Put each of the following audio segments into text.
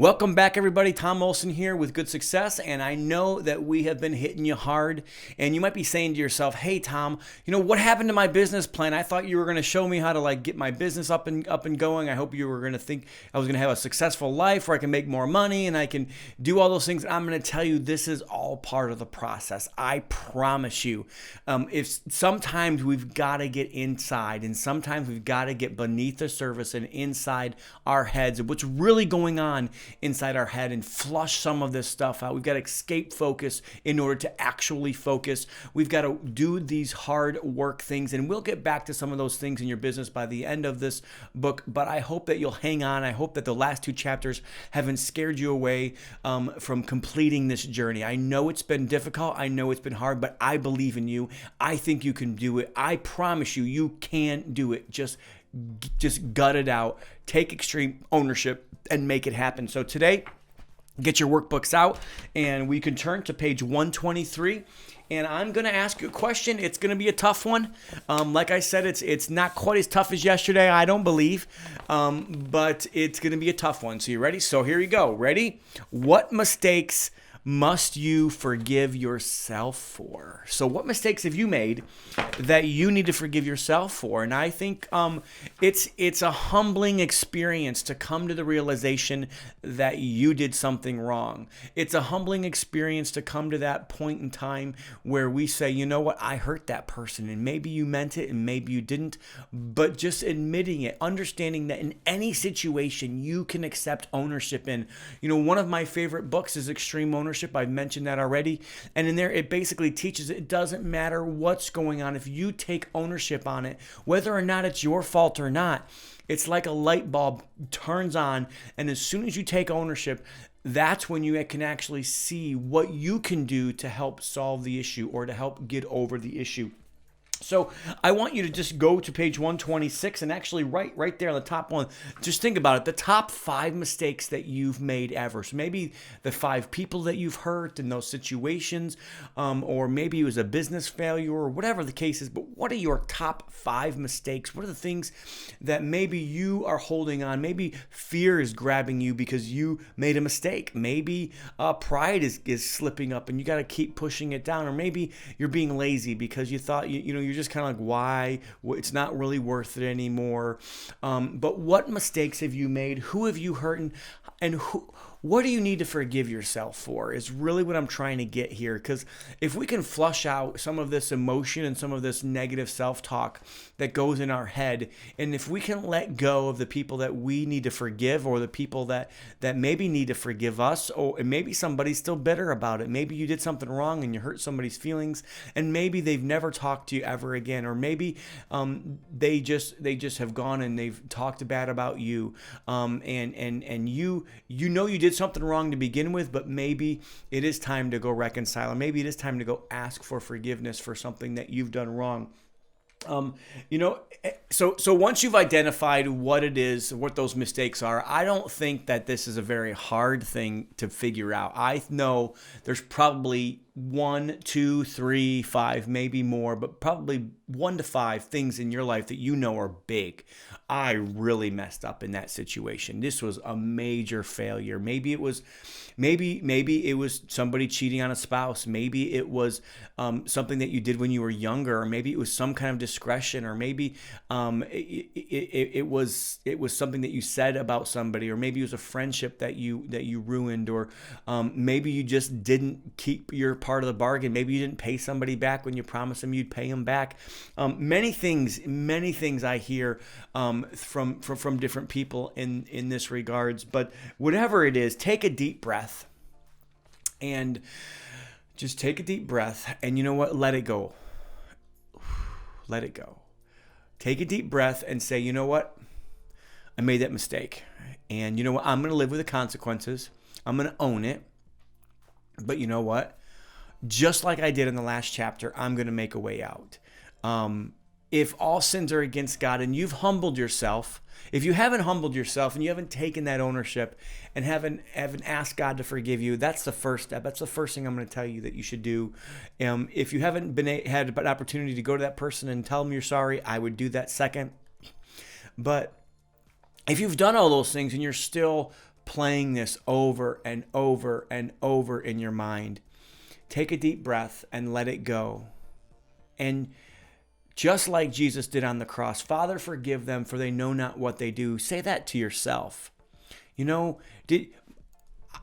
Welcome back, everybody. Tom Olson here with Good Success, and I know that we have been hitting you hard, and you might be saying to yourself, hey, Tom, what happened to my business plan? I thought you were going to show me how to get my business up and going. I hope you were going to think I was going to have a successful life where I can make more money and I can do all those things. I'm going to tell you, this is all part of the process. I promise you. If sometimes we've got to get inside, and sometimes we've got to get beneath the surface and inside our heads and what's really going on inside our head and flush some of this stuff out. We've got to escape focus in order to actually focus. We've got to do these hard work things, and we'll get back to some of those things in your business by the end of this book, but I hope that you'll hang on. I hope that the last two chapters haven't scared you away from completing this journey. I know it's been difficult. I know it's been hard, but I believe in you. I think you can do it. I promise you, you can do it. Just gut it out, take extreme ownership, and make it happen. So today, get your workbooks out, and we can turn to page 123. And I'm going to ask you a question. It's going to be a tough one. Like I said, it's not quite as tough as yesterday, I don't believe, but it's going to be a tough one. So you ready? So here you go. Ready? What mistakes must you forgive yourself for? So what mistakes have you made that you need to forgive yourself for? And I think it's a humbling experience to come to the realization that you did something wrong. It's a humbling experience to come to that point in time where we say, you know what, I hurt that person, and maybe you meant it and maybe you didn't, but just admitting it, understanding that in any situation you can accept ownership in. One of my favorite books is Extreme Ownership. I've mentioned that already. And in there, it basically teaches it doesn't matter what's going on. If you take ownership on it, whether or not it's your fault or not, it's like a light bulb turns on. And as soon as you take ownership, that's when you can actually see what you can do to help solve the issue or to help get over the issue. So I want you to just go to page 126 and actually right there on the top one, just think about it, the top 5 mistakes that you've made ever. So maybe the 5 people that you've hurt in those situations, or maybe it was a business failure or whatever the case is, but what are your top 5 mistakes? What are the things that maybe you are holding on? Maybe fear is grabbing you because you made a mistake. Maybe pride is slipping up and you got to keep pushing it down. Or maybe you're being lazy because you thought, you're just kind of like, why? It's not really worth it anymore. But what mistakes have you made? Who have you hurt? And what do you need to forgive yourself for is really what I'm trying to get here. Because if we can flush out some of this emotion and some of this negative self-talk that goes in our head, and if we can let go of the people that we need to forgive, or the people that maybe need to forgive us, or maybe somebody's still bitter about it. Maybe you did something wrong and you hurt somebody's feelings, and maybe they've never talked to you ever again, or maybe they just have gone and they've talked bad about you, and you did something wrong to begin with, but maybe it is time to go reconcile, or maybe it is time to go ask for forgiveness for something that you've done wrong. So once you've identified what it is, what those mistakes are, I don't think that this is a very hard thing to figure out. I know there's probably 1, 2, 3, 5, maybe more, but probably 1 to 5 things in your life that are big. I really messed up in that situation. This was a major failure. Maybe it was somebody cheating on a spouse. Maybe it was something that you did when you were younger, or maybe it was some kind of discretion, or maybe it was something that you said about somebody, or maybe it was a friendship that you ruined, or maybe you just didn't keep your part of the bargain. Maybe you didn't pay somebody back when you promised them you'd pay them back. Many things I hear from different people in this regards. But whatever it is, take a deep breath, and just take a deep breath, and you know what? Let it go. Let it go. Take a deep breath and say, you know what? I made that mistake. And you know what? I'm going to live with the consequences. I'm going to own it. But you know what? Just like I did in the last chapter, I'm going to make a way out. If all sins are against God and you've humbled yourself, if you haven't humbled yourself and you haven't taken that ownership and haven't asked God to forgive you, that's the first step. That's the first thing I'm going to tell you that you should do. If you haven't had an opportunity to go to that person and tell them you're sorry, I would do that second. But if you've done all those things and you're still playing this over and over and over in your mind, take a deep breath and let it go. And just like Jesus did on the cross, Father, forgive them, for they know not what they do. Say that to yourself.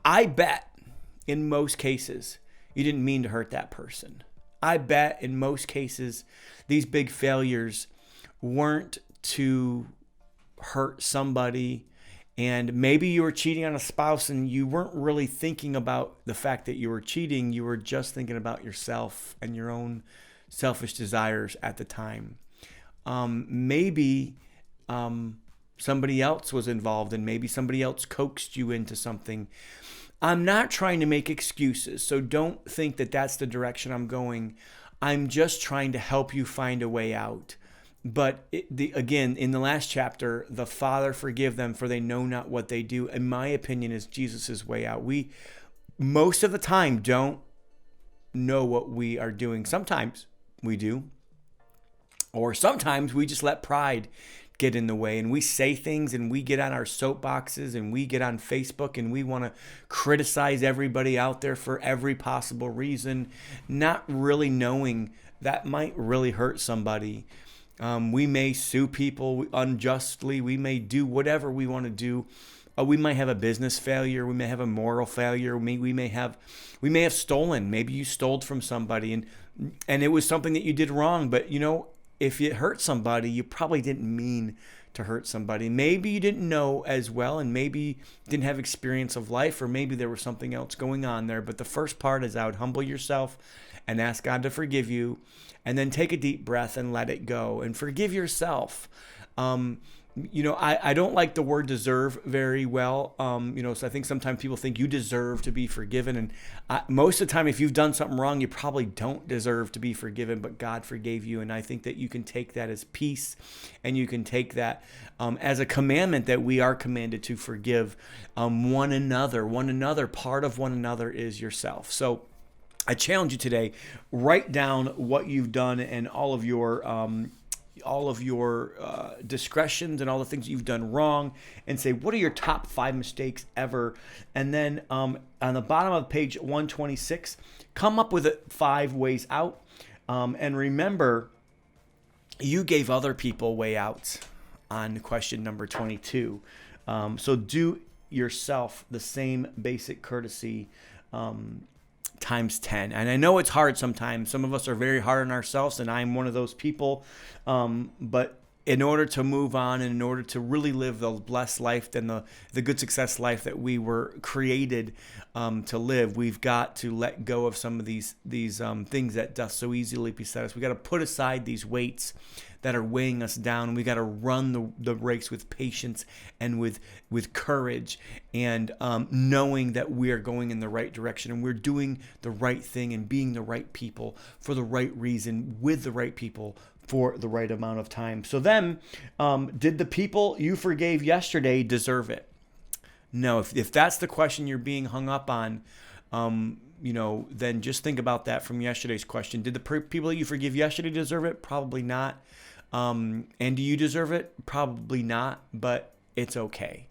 I bet in most cases, you didn't mean to hurt that person. I bet in most cases, these big failures weren't to hurt somebody. And maybe you were cheating on a spouse and you weren't really thinking about the fact that you were cheating. You were just thinking about yourself and your own selfish desires at the time. Maybe somebody else was involved, and maybe somebody else coaxed you into something. I'm not trying to make excuses, so don't think that that's the direction I'm going. I'm just trying to help you find a way out. But again, in the last chapter, the Father, forgive them, for they know not what they do, in my opinion, is Jesus's way out. We, most of the time, don't know what we are doing. Sometimes we do. Or sometimes we just let pride get in the way, and we say things, and we get on our soapboxes, and we get on Facebook, and we want to criticize everybody out there for every possible reason, not really knowing that might really hurt somebody. We may sue people unjustly. We may do whatever we want to do. We might have a business failure. We may have a moral failure. We may have stolen. Maybe you stole from somebody, and it was something that you did wrong. But if you hurt somebody, you probably didn't mean to hurt somebody. Maybe you didn't know as well, and maybe didn't have experience of life, or maybe there was something else going on there. But the first part is, I would humble yourself and ask God to forgive you, and then take a deep breath and let it go and forgive yourself. I don't like the word deserve very well. So I think sometimes people think you deserve to be forgiven. And most of the time, if you've done something wrong, you probably don't deserve to be forgiven, but God forgave you. And I think that you can take that as peace, and you can take that as a commandment that we are commanded to forgive one another. Part of one another is yourself. So I challenge you today, write down what you've done and all of your discretions and all the things you've done wrong, and say, what are your top 5 mistakes ever? And then on the bottom of page 126, come up with 5 ways out. And remember, you gave other people way outs on question number 22. So do yourself the same basic courtesy times 10. And I know it's hard sometimes. Some of us are very hard on ourselves, and I'm one of those people. But in order to move on, and in order to really live the blessed life and the good success life that we were created to live, we've got to let go of some of these things that doth so easily beset us. We got to put aside these weights that are weighing us down. We got to run the race with patience and with courage, and knowing that we are going in the right direction, and we're doing the right thing and being the right people for the right reason, with the right people for the right amount of time. So then, did the people you forgave yesterday deserve it? No. If that's the question you're being hung up on, then just think about that from yesterday's question. Did the people that you forgive yesterday deserve it? Probably not. And do you deserve it? Probably not, but it's okay.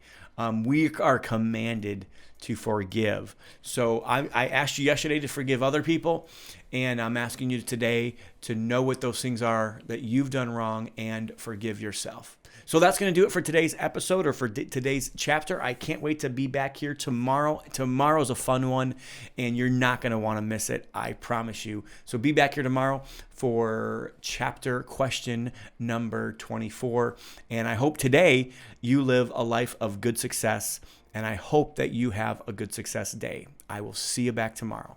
We are commanded to forgive. So I asked you yesterday to forgive other people, and I'm asking you today to know what those things are that you've done wrong and forgive yourself. So that's going to do it for today's episode, or for today's chapter. I can't wait to be back here tomorrow. Tomorrow's a fun one, and you're not going to want to miss it. I promise you. So be back here tomorrow for chapter question number 24. And I hope today you live a life of good success, and I hope that you have a good success day. I will see you back tomorrow.